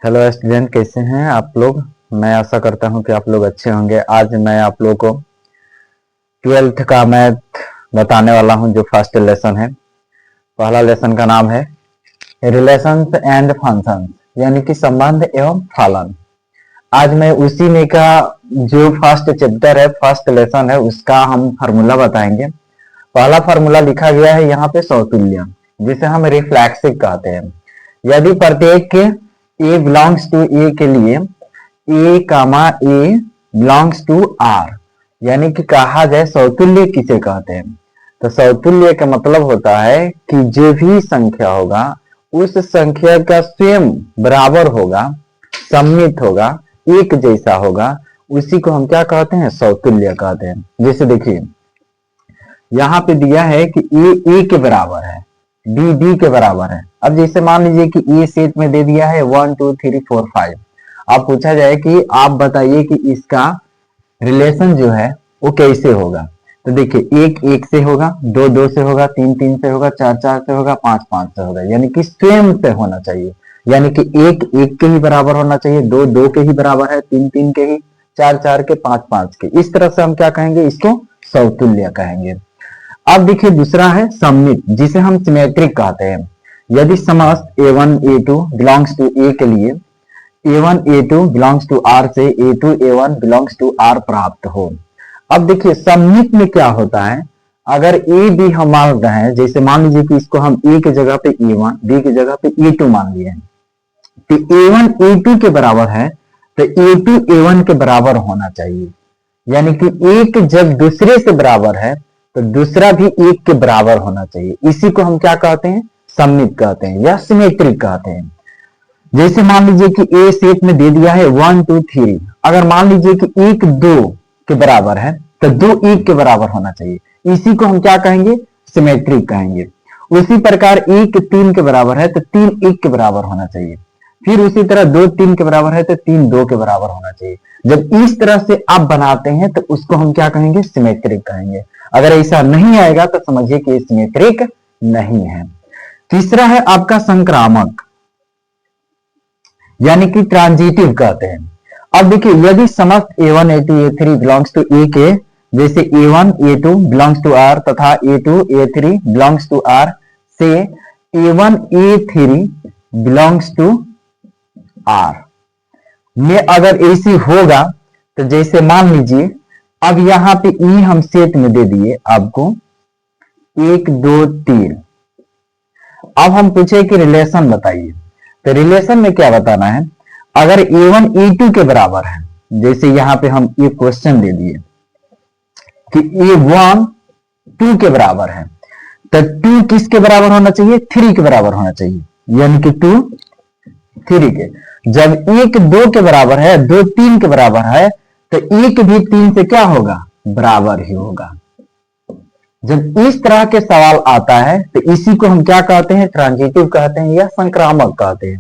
Hello student, कैसे हैं आप लोग। मैं आशा करता हूं कि आप लोग अच्छे होंगे। आज मैं आप लोगों को 12th का मैथ बताने वाला हूं, जो फर्स्ट लेसन है। पहला लेसन का नाम है रिलेशंस एंड फंक्शंस, यानी कि संबंध एवं फलन। आज मैं उसी में का जो फर्स्ट चैप्टर है, फर्स्ट लेसन है, उसका हम फार्मूला बताएंगे। पहला फार्मूला लिखा गया है यहाँ पे समतुल्य, जिसे हम रिफ्लेक्सिव कहते हैं। यदि प्रत्येक के ए बिलोंग्स टू ए के लिए ए कामा ए बिलोंग्स टू आर, यानी कि कहा जाए समतुल्य किसे कहते हैं, तो समतुल्य का मतलब होता है कि जो भी संख्या होगा उस संख्या का स्वयं बराबर होगा, सममित होगा, एक जैसा होगा, उसी को हम क्या कहते हैं, समतुल्य कहते हैं। जैसे देखिए यहाँ पे दिया है कि ए के बराबर है, बी के बराबर है। अब जैसे मान लीजिए कि ए सेट में दे दिया है 1 2 3 4 5। अब पूछा जाए कि आप बताइए कि इसका रिलेशन जो है वो कैसे होगा। तो देखिए एक से होगा, दो से होगा, तीन से होगा, चार से होगा, पांच से होगा, यानी कि स्वयं से होना चाहिए। यानी कि एक के ही बराबर होना चाहिए, दो के ही बराबर है, तीन के ही, चार के, पांच के। इस तरह से हम क्या कहेंगे, इसको समतुल्य कहेंगे। अब देखिए दूसरा है सममित, जिसे हम सिमेट्रिक कहते हैं। यदि समस्त a1 a2 belongs to a के लिए a1 a2 belongs to r से a2 a1 belongs to r प्राप्त हो। अब देखिए सममित में क्या होता है, अगर a b हम मान रहे हैं, जैसे मान लीजिए कि इसको हम a की जगह पे a1, b की जगह पे a2 मान लिए हैं, तो a1 a2 के बराबर है तो a2 a1 के बराबर होना चाहिए। यानी कि एक जब दूसरे से बराबर है तो दूसरा भी एक के बराबर होना चाहिए। इसी को हम क्या कहते हैं, सममित कहते हैं या सिमेट्रिक कहते हैं। जैसे मान लीजिए कि ए सेट में दे दिया है 1 2 3, अगर मान लीजिए कि एक दो के बराबर है तो दो एक के बराबर होना चाहिए। इसी को हम क्या कहेंगे, सिमेट्रिक कहेंगे। उसी प्रकार एक तीन के बराबर है तो तीन एक के बराबर होना चाहिए। फिर उसी तरह दो तीन के बराबर है तो तीन दो के बराबर होना चाहिए। जब इस तरह से आप बनाते हैं तो उसको हम क्या कहेंगे, सिमेट्रिक कहेंगे। अगर ऐसा नहीं आएगा तो समझिए कि सिमेट्रिक नहीं है। तीसरा है आपका संक्रामक, यानी कि ट्रांजिटिव कहते हैं। अब देखिए यदि समस्त a1 a2 a3 belongs to a के, जैसे a1 a2 belongs to r तथा a2 a3 belongs to r से a1 a3 belongs to r में अगर ऐसी होगा, तो जैसे मान लीजिए अब यहां पे ई हम सेट में दे दिए आपको 1 2 3। अब हम पूछे कि रिलेशन बताइए, तो रिलेशन में क्या बताना है, अगर a1 a2 के बराबर है, जैसे यहां पे हम ये क्वेश्चन दे दिए कि a1 2 के बराबर है, तो 2 किसके बराबर होना चाहिए, 3 के बराबर होना चाहिए, यानी कि 2 3 के। जब एक 2 के बराबर है, दो 3 के बराबर है, तो एक भी 3 से क्या होगा, बराबर ही होगा। जब इस तरह के सवाल आता है तो इसी को हम क्या कहते हैं, ट्रांजिटिव कहते हैं या संक्रामक कहते हैं।